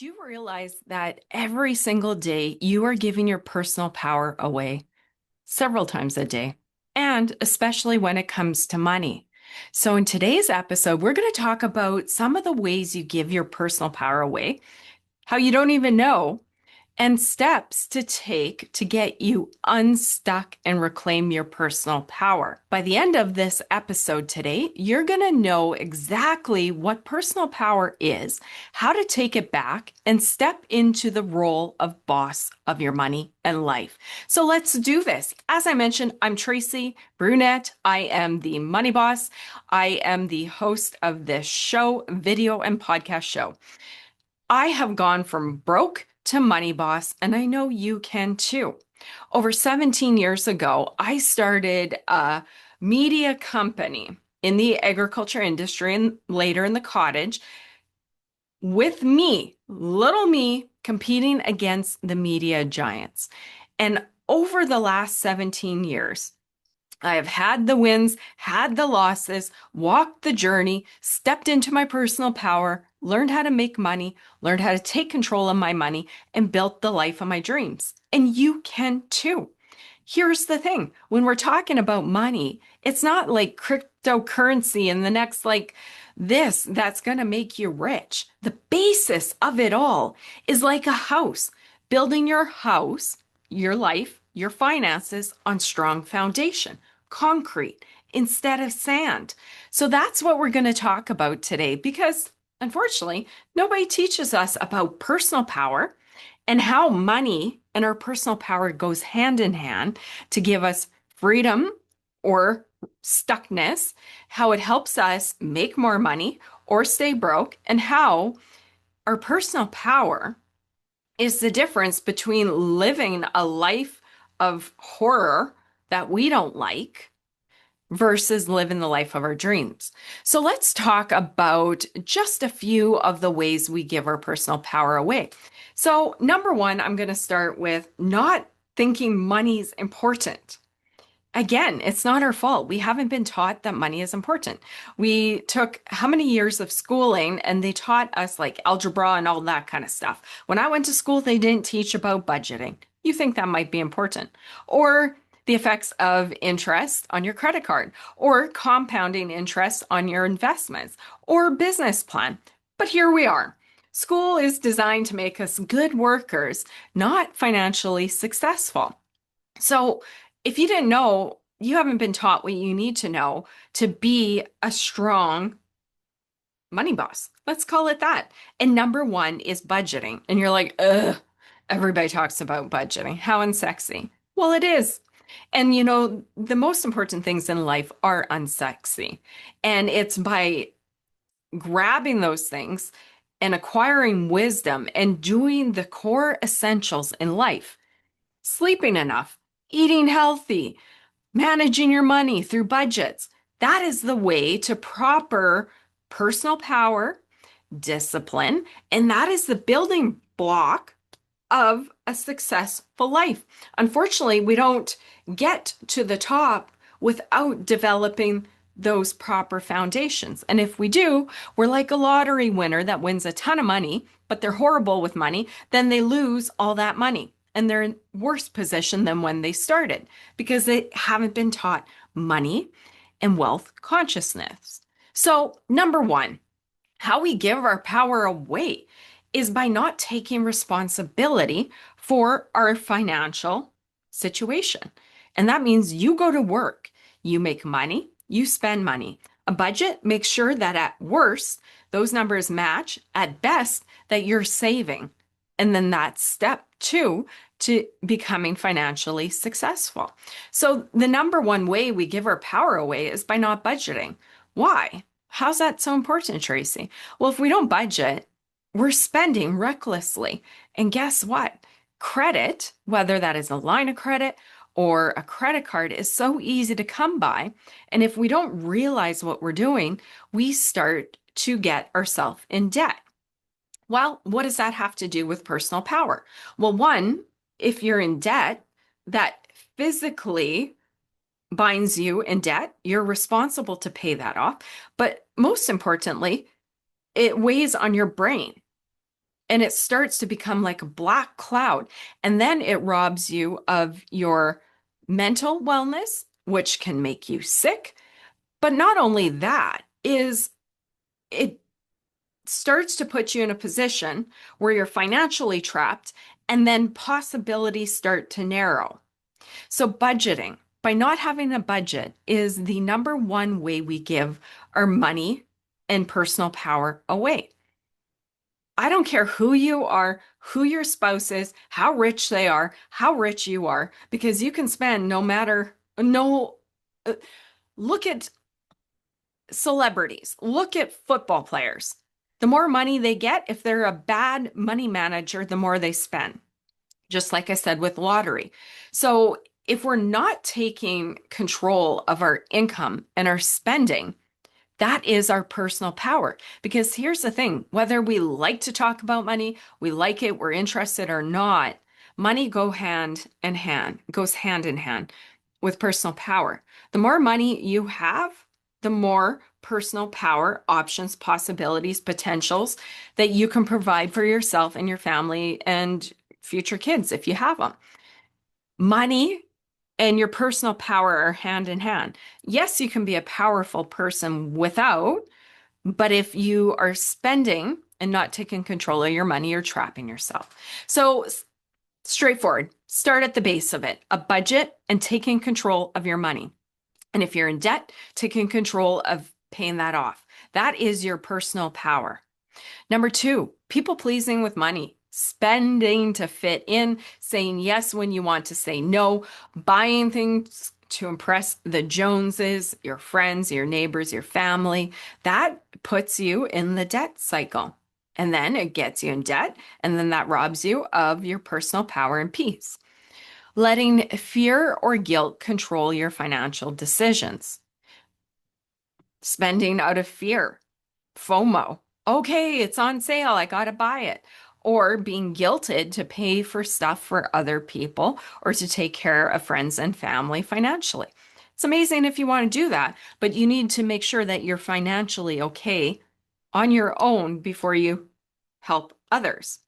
Do you realize that every single day you are giving your personal power away several times a day, and especially when it comes to money? So, in today's episode, we're going to talk about some of the ways you give your personal power away, how you don't even know, and steps to take to get you unstuck and reclaim your personal power. By the end of this episode today, you're going to know exactly what personal power is, how to take it back, and step into the role of boss of your money and life. So let's do this. As I mentioned, I'm Tracy Brunette. I am the money boss. I am the host of this show, video and podcast show. I have gone from broke to money boss, and I know you can too. Over 17 years ago, I started a media company in the agriculture industry and later in the cottage with me, little me, competing against the media giants. And over the last 17 years, I have had the wins, had the losses, walked the journey, stepped into my personal power, learned how to make money, learned how to take control of my money, and built the life of my dreams. And you can too. Here's the thing. When we're talking about money, it's not like cryptocurrency and the next this that's going to make you rich. The basis of it all is like a house, building your house, your life, your finances on strong foundation, concrete instead of sand. So that's what we're going to talk about today because unfortunately, nobody teaches us about personal power and how money and our personal power goes hand in hand to give us freedom or stuckness, how it helps us make more money or stay broke, and how our personal power is the difference between living a life of horror that we don't like versus living the life of our dreams. So let's talk about just a few of the ways we give our personal power away. So number one, I'm going to start with not thinking money's important. Again, it's not our fault. We haven't been taught that money is important. We took how many years of schooling and they taught us like algebra and all that kind of stuff. When I went to school, they didn't teach about budgeting. You think that might be important. Or the effects of interest on your credit card, or compounding interest on your investments, or business plan. But here we are. School is designed to make us good workers, not financially successful. So if you didn't know, you haven't been taught what you need to know to be a strong money boss. Let's call it that. And number one is budgeting. And you're like, ugh, everybody talks about budgeting. How unsexy. Well, it is. And the most important things in life are unsexy. And it's by grabbing those things and acquiring wisdom and doing the core essentials in life, sleeping enough, eating healthy, managing your money through budgets. That is the way to proper personal power, discipline, and that is the building block of a successful life. Unfortunately, we don't get to the top without developing those proper foundations. And if we do, we're like a lottery winner that wins a ton of money, but they're horrible with money, then they lose all that money. And they're in worse position than when they started because they haven't been taught money and wealth consciousness. So, number one, how we give our power away is by not taking responsibility for our financial situation. And that means you go to work, you make money, you spend money. A budget makes sure that at worst, those numbers match, at best, that you're saving. And then that's step two to becoming financially successful. So the number one way we give our power away is by not budgeting. Why? How's that so important, Tracy? Well, if we don't budget, we're spending recklessly. And guess what? Credit, whether that is a line of credit or a credit card, is so easy to come by. And if we don't realize what we're doing, we start to get ourselves in debt. Well, what does that have to do with personal power? Well, one, if you're in debt, that physically binds you in debt, you're responsible to pay that off. But most importantly, it weighs on your brain. and it starts to become like a black cloud. And then it robs you of your mental wellness, which can make you sick. But not only that, is it starts to put you in a position where you're financially trapped, and then possibilities start to narrow. So, budgeting, by not having a budget, is the number one way we give our money and personal power away. I don't care who you are, who your spouse is, how rich they are, how rich you are, because you can spend no matter, no, uh, look at celebrities, look at football players. The more money they get, if they're a bad money manager, the more they spend. Just like I said with lottery. So if we're not taking control of our income and our spending, that is our personal power. Because here's the thing, whether we like to talk about money, we like it, we're interested or not, money goes hand in hand with personal power. The more money you have, the more personal power, options, possibilities, potentials that you can provide for yourself and your family and future kids if you have them. Money and your personal power are hand in hand. Yes, you can be a powerful person without, but if you are spending and not taking control of your money, you're trapping yourself. So, straightforward, start at the base of it, a budget and taking control of your money. And if you're in debt, taking control of paying that off. That is your personal power. Number two, people pleasing with money, spending to fit in, saying yes when you want to say no, buying things to impress the Joneses, your friends, your neighbors, your family. That puts you in the debt cycle. And then it gets you in debt, and then that robs you of your personal power and peace. Letting fear or guilt control your financial decisions. Spending out of fear, FOMO. Okay, it's on sale. I got to buy it. Or being guilted to pay for stuff for other people or to take care of friends and family financially. It's amazing if you want to do that, but you need to make sure that you're financially okay on your own before you help others.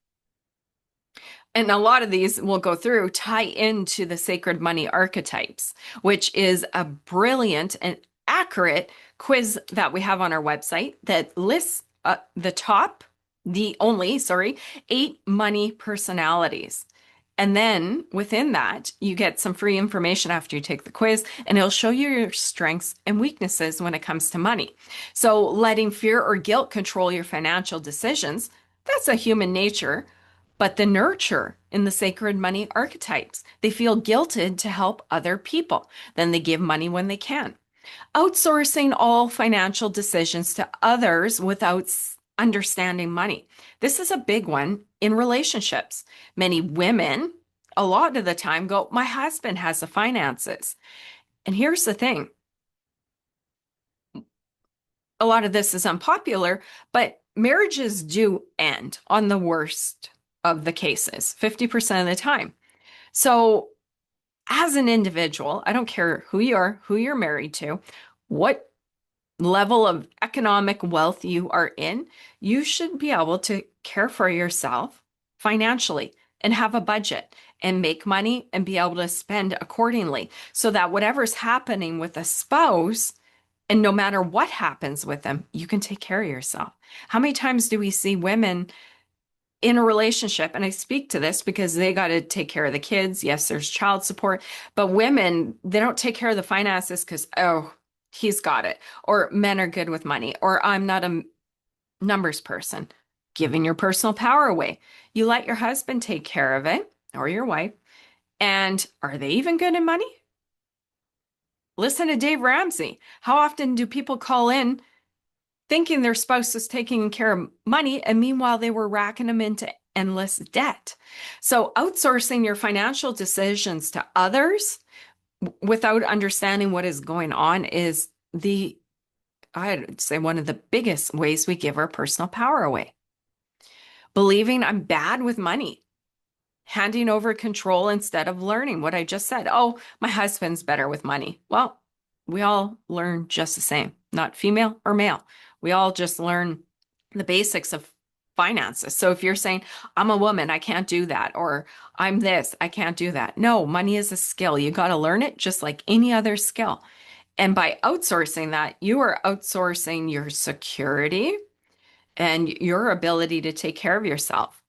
And a lot of these we'll go through tie into the sacred money archetypes, which is a brilliant and accurate quiz that we have on our website that lists the only 8 money personalities. And then within that, you get some free information after you take the quiz, and it'll show you your strengths and weaknesses when it comes to money. So letting fear or guilt control your financial decisions, that's a human nature. But the nurture in the sacred money archetypes, they feel guilted to help other people. Then they give money when they can. Outsourcing all financial decisions to others without understanding money. This is a big one in relationships. Many women, a lot of the time, go, my husband has the finances. And here's the thing. A lot of this is unpopular, but marriages do end on the worst of the cases, 50% of the time. So as an individual, I don't care who you are, who you're married to, what level of economic wealth you are in, you should be able to care for yourself financially and have a budget and make money and be able to spend accordingly so that whatever's happening with a spouse, and no matter what happens with them, you can take care of yourself. How many times do we see women in a relationship, and I speak to this because they got to take care of the kids. Yes, there's child support, but women, they don't take care of the finances because, oh, he's got it, or men are good with money, or I'm not a numbers person. Giving your personal power away. You let your husband take care of it, or your wife, and are they even good in money? Listen to Dave Ramsey. How often do people call in thinking their spouse is taking care of money, and meanwhile they were racking them into endless debt? So outsourcing your financial decisions to others without understanding what is going on is I'd say one of the biggest ways we give our personal power away. Believing I'm bad with money, handing over control instead of learning what I just said. Oh, my husband's better with money. Well, we all learn just the same, not female or male. We all just learn the basics of finances. So if you're saying, I'm a woman, I can't do that, or I'm this, I can't do that. No, money is a skill. You got to learn it just like any other skill. And by outsourcing that, you are outsourcing your security and your ability to take care of yourself.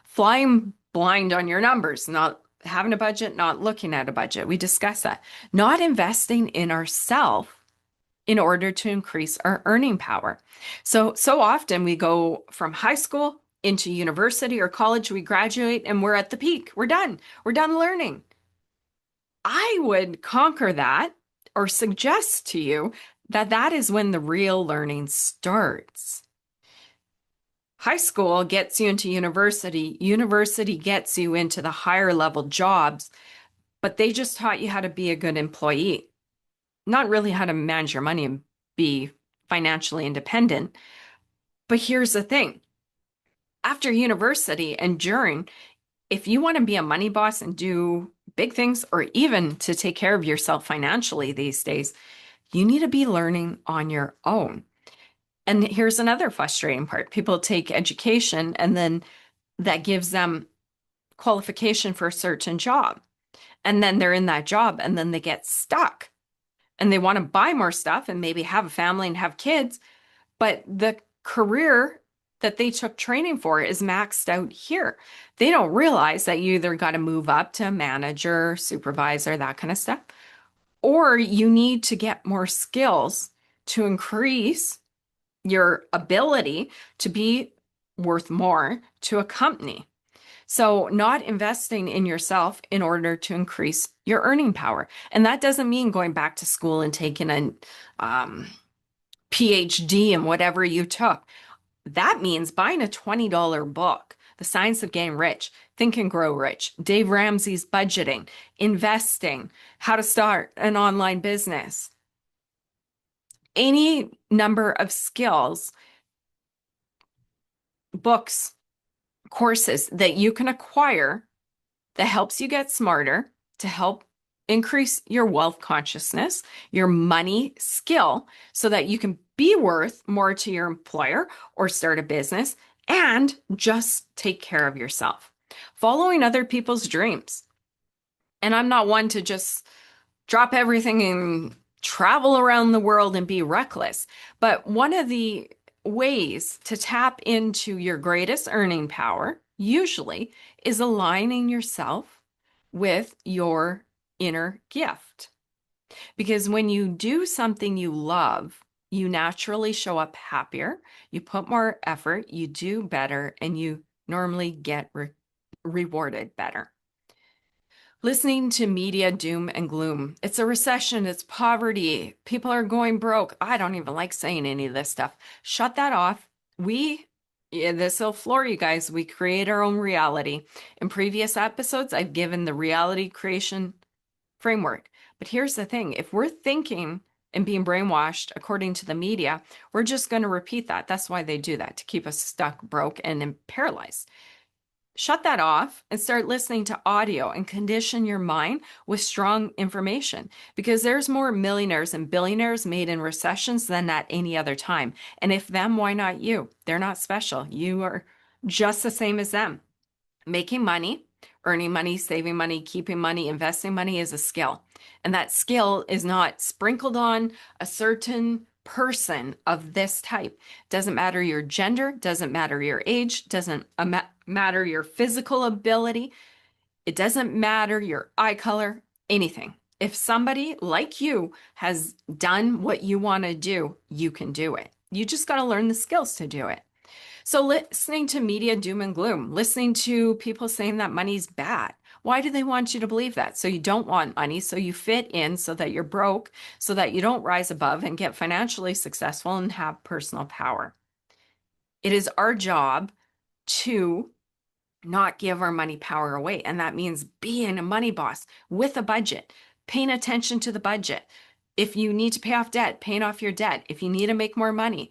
Flying blind on your numbers, not having a budget, not looking at a budget. We discussed that. Not investing in ourselves in order to increase our earning power. So often we go from high school into university or college, we graduate and we're at the peak. We're done. We're done learning. I would conquer that or suggest to you that that is when the real learning starts. High school gets you into university. University gets you into the higher level jobs, but they just taught you how to be a good employee, not really how to manage your money and be financially independent. But here's the thing. After university and during, if you want to be a money boss and do big things, or even to take care of yourself financially these days, you need to be learning on your own. And here's another frustrating part. People take education and then that gives them qualification for a certain job. And then they're in that job and then they get stuck and they want to buy more stuff and maybe have a family and have kids. But the career that they took training for is maxed out here. They don't realize that you either got to move up to manager, supervisor, that kind of stuff, or you need to get more skills to increase your ability to be worth more to a company. So not investing in yourself in order to increase your earning power. And that doesn't mean going back to school and taking a PhD in whatever you took. That means buying a $20 book, The Science of Getting Rich, Think and Grow Rich, Dave Ramsey's Budgeting, Investing, How to Start an Online Business. Any number of skills, books, courses that you can acquire that helps you get smarter to help increase your wealth consciousness, your money skill, so that you can be worth more to your employer or start a business and just take care of yourself. Following other people's dreams. And I'm not one to just drop everything and travel around the world and be reckless. But one of the ways to tap into your greatest earning power, usually, is aligning yourself with your inner gift. Because when you do something you love, you naturally show up happier, you put more effort, you do better, and you normally get rewarded better. Listening to media doom and gloom. It's a recession, it's poverty, people are going broke. I don't even like saying any of this stuff. Shut that off. This will floor you guys. We create our own reality. In previous episodes, I've given the reality creation framework. But here's the thing. If we're thinking and being brainwashed according to the media, we're just going to repeat that. That's why they do that, to keep us stuck, broke, and paralyzed. Shut that off and start listening to audio and condition your mind with strong information, because there's more millionaires and billionaires made in recessions than at any other time. And if them, why not you? They're not special. You are just the same as them. Making money, earning money, saving money, keeping money, investing money is a skill. And that skill is not sprinkled on a certain person of this type. Doesn't matter your gender, doesn't matter your age, doesn't matter your physical ability. It doesn't matter your eye color, anything. If somebody like you has done what you want to do, you can do it. You just got to learn the skills to do it. So listening to media doom and gloom, listening to people saying that money's bad. Why do they want you to believe that? So you don't want money, so you fit in, so that you're broke, so that you don't rise above and get financially successful and have personal power. It is our job to not give our money power away. And that means being a money boss with a budget, paying attention to the budget. If you need to pay off debt, paying off your debt. If you need to make more money,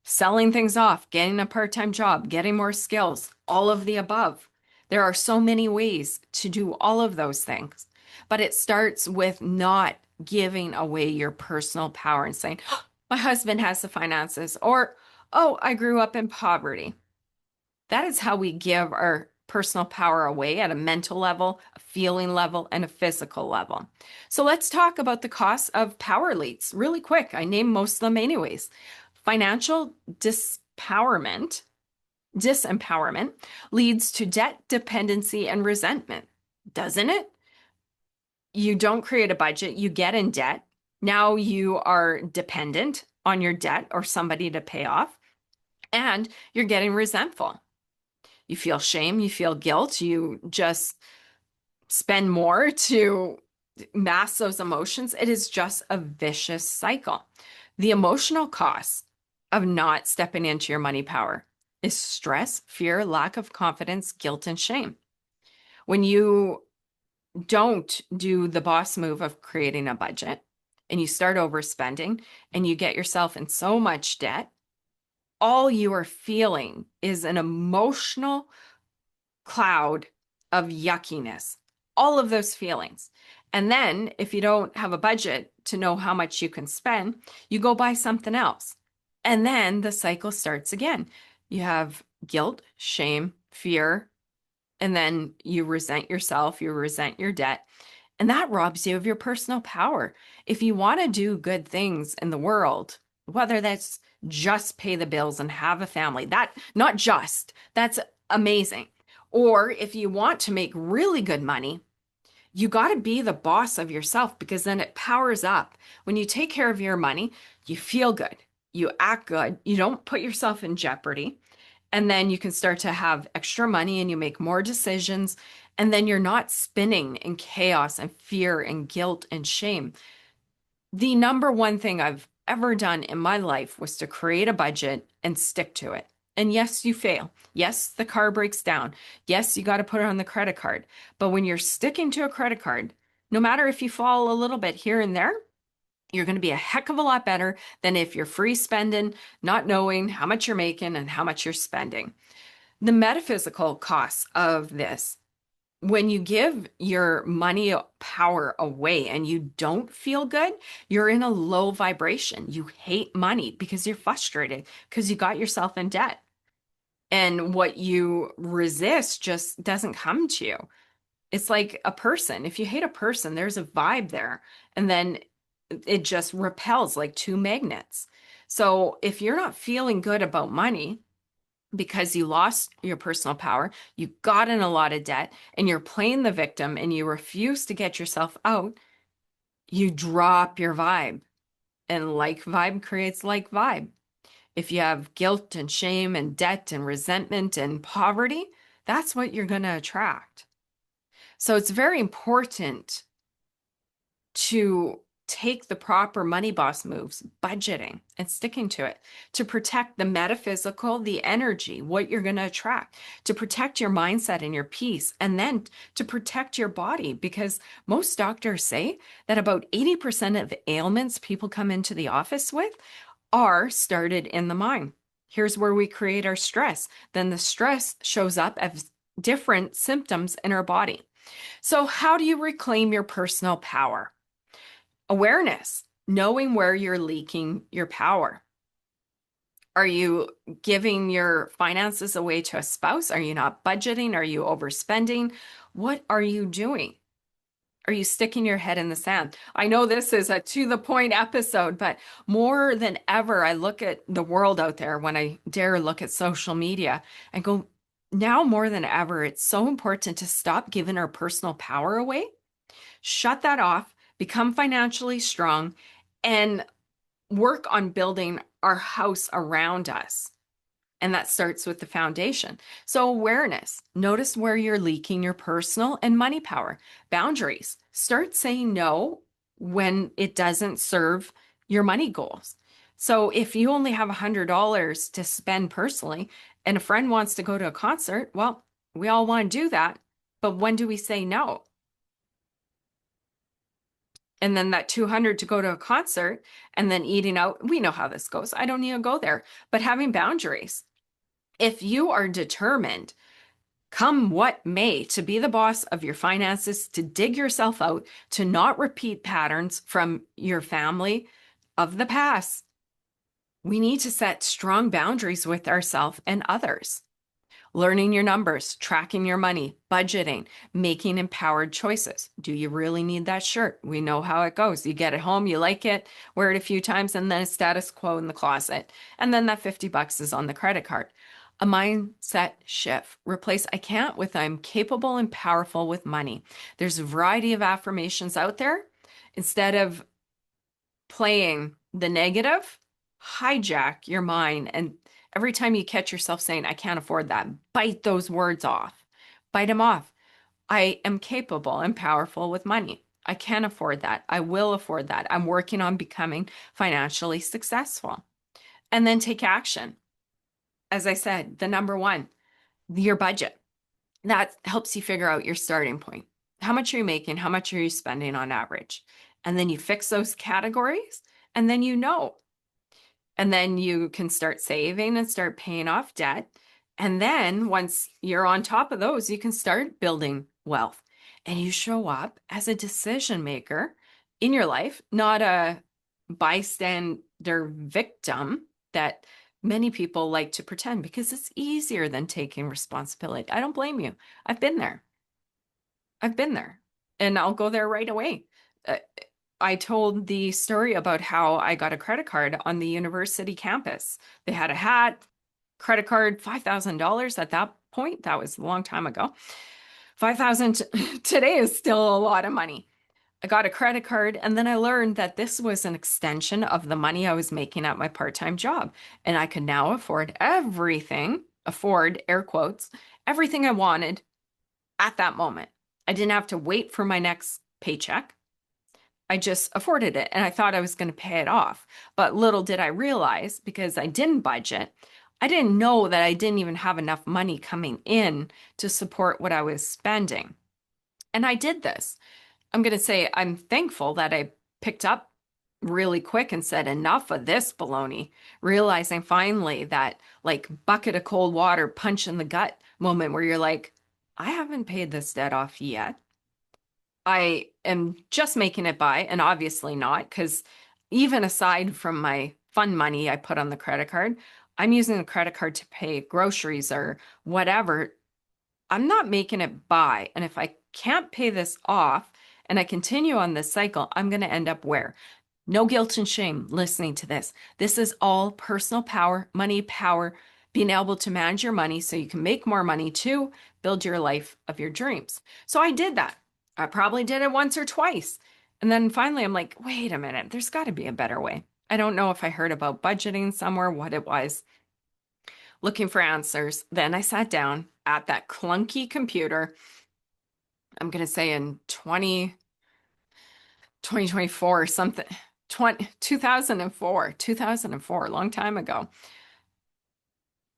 selling things off, getting a part-time job, getting more skills, all of the above. There are so many ways to do all of those things, but it starts with not giving away your personal power and saying, oh, my husband has the finances, or, oh, I grew up in poverty. That is how we give our personal power away at a mental level, a feeling level, and a physical level. So let's talk about the costs of power leads really quick. I name most of them anyways. Financial disempowerment leads to debt dependency and resentment, doesn't it? You don't create a budget, you get in debt. Now you are dependent on your debt or somebody to pay off, and you're getting resentful. You feel shame, you feel guilt, you just spend more to mask those emotions. It is just a vicious cycle. The emotional cost of not stepping into your money power is stress, fear, lack of confidence, guilt, and shame. When you don't do the boss move of creating a budget and you start overspending and you get yourself in so much debt, all you are feeling is an emotional cloud of yuckiness, all of those feelings. And then if you don't have a budget to know how much you can spend, you go buy something else. And then the cycle starts again. You have guilt, shame, fear, and then you resent yourself, you resent your debt, and that robs you of your personal power. If you want to do good things in the world, whether that's just pay the bills and have a family, that's amazing. Or if you want to make really good money, you got to be the boss of yourself, because then it powers up. When you take care of your money, you feel good, you act good, you don't put yourself in jeopardy. And then you can start to have extra money and you make more decisions. And then you're not spinning in chaos and fear and guilt and shame. The number one thing I've ever done in my life was to create a budget and stick to it. And yes, you fail. Yes, the car breaks down. Yes, you got to put it on the credit card. But when you're sticking to a credit card, no matter if you fall a little bit here and there, you're going to be a heck of a lot better than if you're free spending, not knowing how much you're making and how much you're spending. The metaphysical costs of this: when you give your money power away and you don't feel good, you're in a low vibration. You hate money because you're frustrated because you got yourself in debt. And what you resist just doesn't come to you. It's like a person. If you hate a person, there's a vibe there. And then it just repels like two magnets. So if you're not feeling good about money because you lost your personal power, you got in a lot of debt, and you're playing the victim and you refuse to get yourself out, you drop your vibe. And like vibe creates like vibe. If you have guilt and shame and debt and resentment and poverty, that's what you're going to attract. So it's very important to take the proper money boss moves, budgeting and sticking to it, to protect the metaphysical, the energy, what you're going to attract, to protect your mindset and your peace, and then to protect your body. Because most doctors say that about 80% of ailments people come into the office with are started in the mind. Here's where we create our stress. Then the stress shows up as different symptoms in our body. So how do you reclaim your personal power? Awareness, knowing where you're leaking your power. Are you giving your finances away to a spouse? Are you not budgeting? Are you overspending? What are you doing? Are you sticking your head in the sand? I know this is a to the point episode, but more than ever, I look at the world out there when I dare look at social media and go, now more than ever, it's so important to stop giving our personal power away, shut that off, become financially strong, and work on building our house around us. And that starts with the foundation. So awareness, notice where you're leaking your personal and money power. Boundaries, start saying no when it doesn't serve your money goals. So if you only have $100 to spend personally and a friend wants to go to a concert, well, we all want to do that. But when do we say no? And then that 200 to go to a concert and then eating out, we know how this goes. I don't need to go there. But having boundaries. If you are determined, come what may, to be the boss of your finances, to dig yourself out, to not repeat patterns from your family of the past, we need to set strong boundaries with ourselves and others. Learning your numbers, tracking your money, budgeting, making empowered choices. Do you really need that shirt? We know how it goes. You get it home, you like it, wear it a few times, and then it's status quo in the closet. And then that $50 is on the credit card. A mindset shift. Replace I can't with I'm capable and powerful with money. There's a variety of affirmations out there. Instead of playing the negative, hijack your mind. And every time you catch yourself saying, I can't afford that, bite those words off. Bite them off. I am capable and powerful with money. I can afford that. I will afford that. I'm working on becoming financially successful. And then take action. As I said, the number one, your budget. That helps you figure out your starting point. How much are you making? How much are you spending on average? And then you fix those categories, and then you know. And then you can start saving and start paying off debt. And then once you're on top of those, you can start building wealth. And you show up as a decision maker in your life, not a bystander victim that many people like to pretend, because it's easier than taking responsibility. I don't blame you. I've been there. I've been there, and I'll go there right away. Uh, I told the story about how I got a credit card on the university campus. They had a hat, credit card, $5,000 at that point. That was a long time ago. 5,000 today is still a lot of money. I got a credit card, and then I learned that this was an extension of the money I was making at my part-time job. And I could now afford everything, afford air quotes, everything I wanted at that moment. I didn't have to wait for my next paycheck. I just afforded it, and I thought I was going to pay it off. But little did I realize, because I didn't budget, I didn't know that I didn't even have enough money coming in to support what I was spending. And I did this. I'm going to say I'm thankful that I picked up really quick and said, enough of this baloney, realizing finally that like bucket of cold water, punch in the gut moment where you're like, I haven't paid this debt off yet. I am just making it by, and obviously not, because even aside from my fun money I put on the credit card, I'm using the credit card to pay groceries or whatever. I'm not making it by. And if I can't pay this off and I continue on this cycle, I'm going to end up where? No guilt and shame listening to this. This is all personal power, money power, being able to manage your money so you can make more money to build your life of your dreams. So I did that. I probably did it once or twice. And then finally, I'm like, wait a minute, there's got to be a better way. I don't know if I heard about budgeting somewhere, what it was. Looking for answers. Then I sat down at that clunky computer. I'm going to say in 2024 or something, 2004, a long time ago.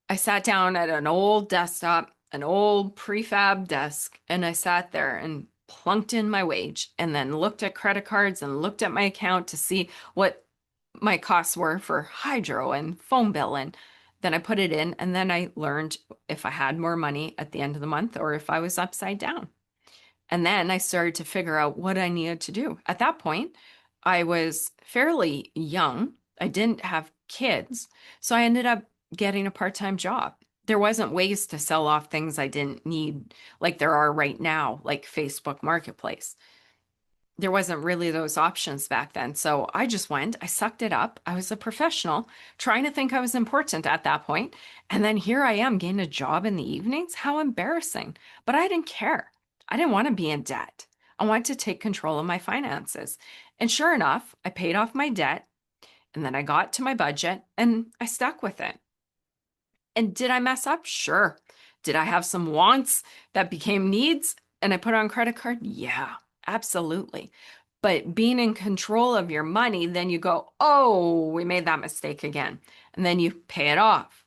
I sat down at an old desktop, an old prefab desk, and I sat there and plunked in my wage and then looked at credit cards and looked at my account to see what my costs were for hydro and phone bill. And then I put it in, and then I learned if I had more money at the end of the month or if I was upside down. And then I started to figure out what I needed to do. At that point, I was fairly young. I didn't have kids. So I ended up getting a part-time job. There wasn't ways to sell off things I didn't need like there are right now, like Facebook Marketplace. There wasn't really those options back then. So I just went, I sucked it up. I was a professional trying to think I was important at that point. And then here I am getting a job in the evenings. How embarrassing. But I didn't care. I didn't want to be in debt. I wanted to take control of my finances. And sure enough, I paid off my debt, and then I got to my budget and I stuck with it. And did I mess up? Sure. Did I have some wants that became needs and I put on credit card? Yeah, absolutely. But being in control of your money, then you go, oh, we made that mistake again. And then you pay it off.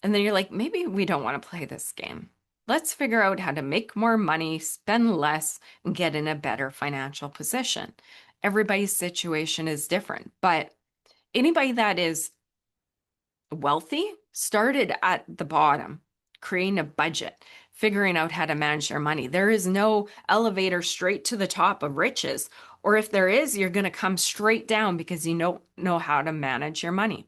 And then you're like, maybe we don't want to play this game. Let's figure out how to make more money, spend less, and get in a better financial position. Everybody's situation is different, but anybody that is wealthy started at the bottom, creating a budget, figuring out how to manage their money. There is no elevator straight to the top of riches, or if there is, you're going to come straight down because you know how to manage your money.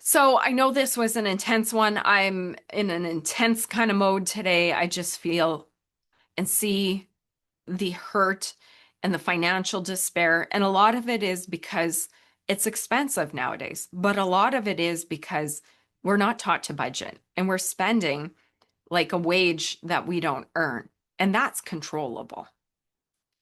So I know this was an intense one. I'm in an intense kind of mode today. I just feel and see the hurt and the financial despair. And a lot of it is because it's expensive nowadays, but a lot of it is because we're not taught to budget and we're spending like a wage that we don't earn. And that's controllable,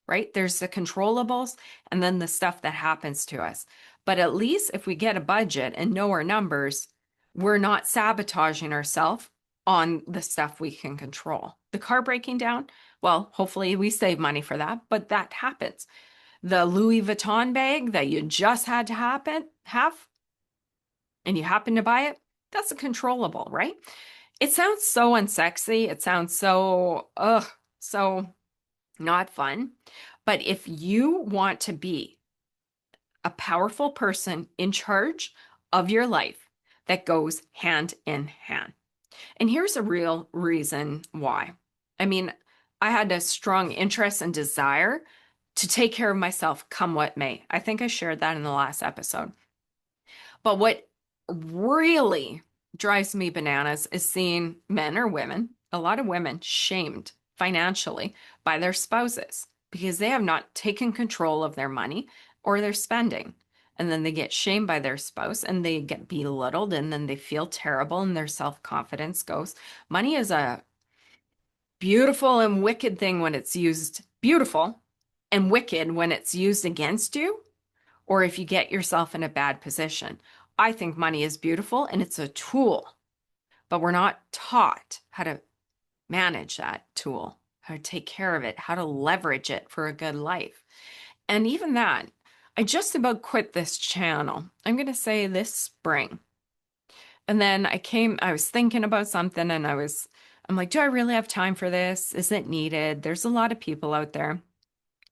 right? There's the controllables and then the stuff that happens to us. But at least if we get a budget and know our numbers, we're not sabotaging ourselves on the stuff we can control. The car breaking down, well, hopefully we save money for that, but that happens. The Louis Vuitton bag that you just had to have and you happen to buy it, that's a controllable, right? It sounds so unsexy. It sounds so not fun. But if you want to be a powerful person in charge of your life, that goes hand in hand. And here's a real reason why. I mean, I had a strong interest and desire to take care of myself come what may. I think I shared that in the last episode. But what really drives me bananas is seeing men or women, a lot of women, shamed financially by their spouses because they have not taken control of their money or their spending. And then they get shamed by their spouse and they get belittled and then they feel terrible and their self-confidence goes. Money is a beautiful and wicked thing when it's used, beautiful and wicked when it's used against you or if you get yourself in a bad position. I think money is beautiful and it's a tool, but we're not taught how to manage that tool, how to take care of it, how to leverage it for a good life. And even that, I just about quit this channel. I'm going to say this spring. And then I was thinking about something and I'm like, do I really have time for this? Is it needed? There's a lot of people out there. And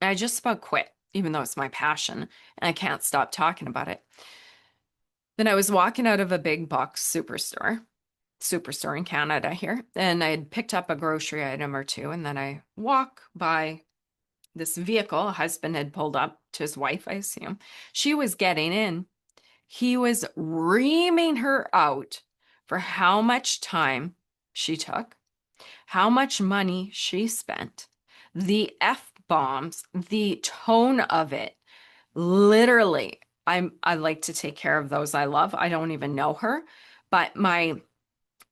I just about quit, even though it's my passion and I can't stop talking about it. Then I was walking out of a big box superstore in Canada here, and I had picked up a grocery item or two, and then I walk by this vehicle a husband had pulled up to his wife, I assume. She was getting in. He was reaming her out for how much time she took, how much money she spent, the F-bombs, the tone of it. Literally, I like to take care of those I love. I don't even know her, but my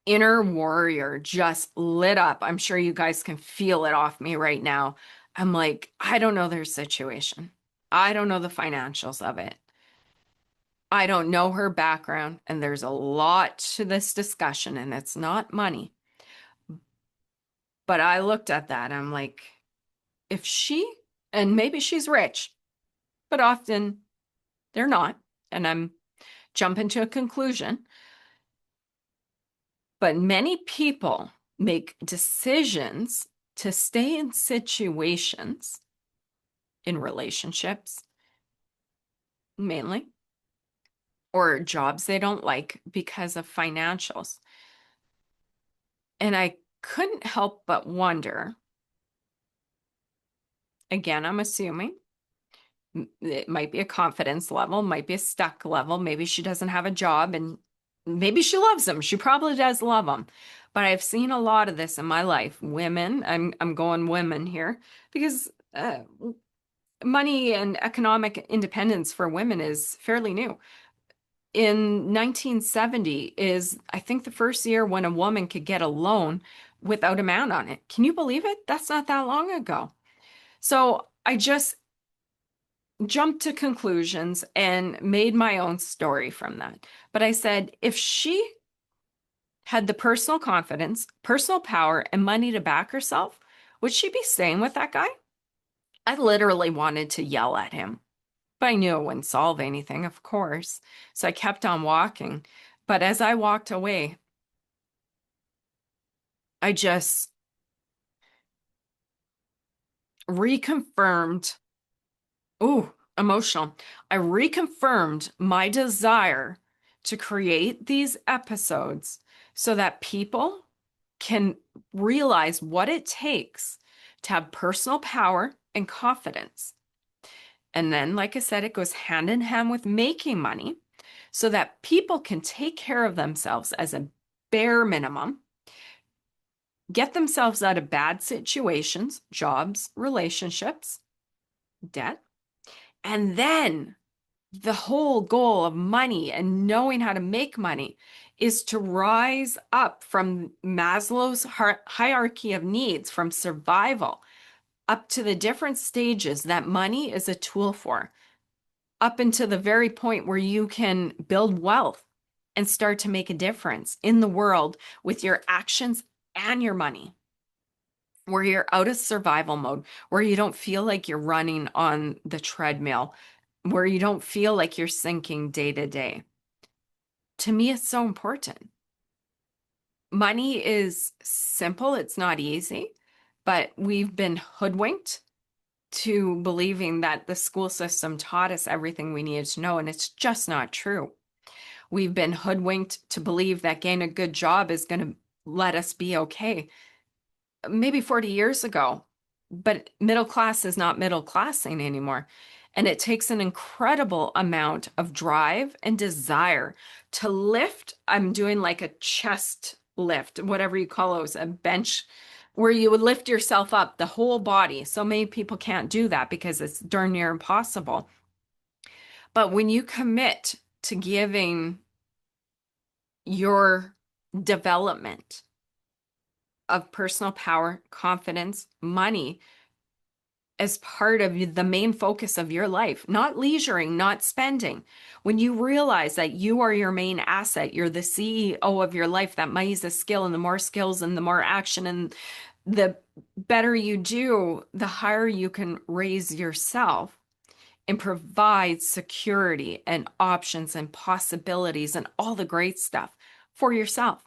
inner warrior just lit up. I'm sure you guys can feel it off me right now. I'm like, I don't know their situation. I don't know the financials of it. I don't know her background, and there's a lot to this discussion, and it's not money. But I looked at that, I'm like, if she, and maybe she's rich, but often they're not, and I'm jumping to a conclusion. But many people make decisions to stay in situations, in relationships mainly, or jobs they don't like because of financials. And I couldn't help but wonder, again, I'm assuming it might be a confidence level, might be a stuck level. Maybe she doesn't have a job and maybe she loves them. She probably does love them. But I've seen a lot of this in my life. Women, I'm going women here because money and economic independence for women is fairly new. In 1970 is, I think, the first year when a woman could get a loan without a man on it. Can you believe it? That's not that long ago. So I just jumped to conclusions and made my own story from that. But I said, if she had the personal confidence, personal power, and money to back herself, would she be staying with that guy? I literally wanted to yell at him, but I knew it wouldn't solve anything, of course. So I kept on walking. But as I walked away, I just reconfirmed, ooh, emotional. I reconfirmed my desire to create these episodes so that people can realize what it takes to have personal power and confidence. And then, like I said, it goes hand in hand with making money. so that people can take care of themselves as a bare minimum, get themselves out of bad situations, jobs, relationships, debt, and then the whole goal of money and knowing how to make money is to rise up from Maslow's hierarchy of needs, from survival up to the different stages that money is a tool for, up into the very point where you can build wealth and start to make a difference in the world with your actions and your money, where you're out of survival mode, where you don't feel like you're running on the treadmill, where you don't feel like you're sinking day to day. To me, it's so important. Money is simple, it's not easy, but we've been hoodwinked to believing that the school system taught us everything we needed to know, and it's just not true. We've been hoodwinked to believe that getting a good job is going to let us be okay. Maybe 40 years ago, but middle class is not middle classing anymore. And it takes an incredible amount of drive and desire to lift. I'm doing like a chest lift, whatever you call those, a bench where you would lift yourself up, the whole body. So many people can't do that because it's darn near impossible. But when you commit to giving your development of personal power, confidence, money as part of the main focus of your life, not leisuring, not spending. When you realize that you are your main asset, you're the CEO of your life, that money is a skill, and the more skills and the more action and the better you do, the higher you can raise yourself and provide security and options and possibilities and all the great stuff for yourself.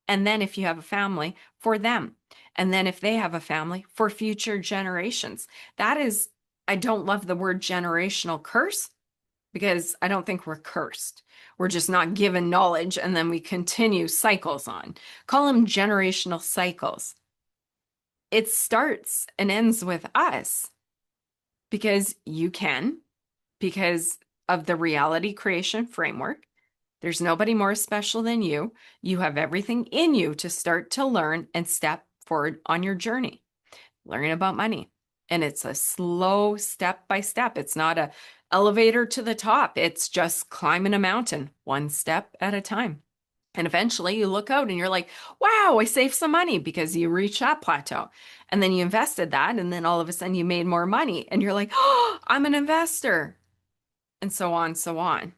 And then if you have a family, for them. And then if they have a family, for future generations. That is, I don't love the word generational curse because I don't think we're cursed. We're just not given knowledge and then we continue cycles on. Call them generational cycles. It starts and ends with us because you can, because of the reality creation framework. There's nobody more special than you. You have everything in you to start to learn and step forward on your journey, learning about money. And it's a slow step by step. It's not an elevator to the top. It's just climbing a mountain, one step at a time. And eventually you look out and you're like, wow, I saved some money because you reached that plateau. And then you invested that. And then all of a sudden you made more money. And you're like, oh, I'm an investor. And so on, so on.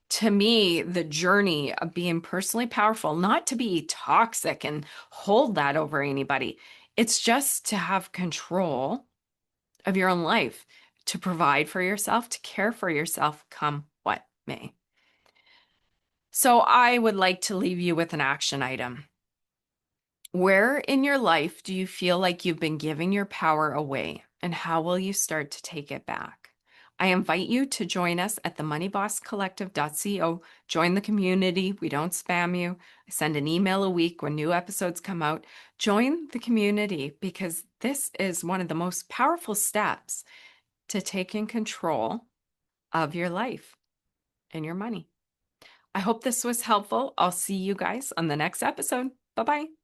To me, the journey of being personally powerful, not to be toxic and hold that over anybody, it's just to have control of your own life, to provide for yourself, to care for yourself, come what may. So I would like to leave you with an action item. Where in your life do you feel like you've been giving your power away, and how will you start to take it back? I invite you to join us at the moneybosscollective.co. Join the community. We don't spam you. I send an email a week when new episodes come out. Join the community because this is one of the most powerful steps to taking control of your life and your money. I hope this was helpful. I'll see you guys on the next episode. Bye-bye.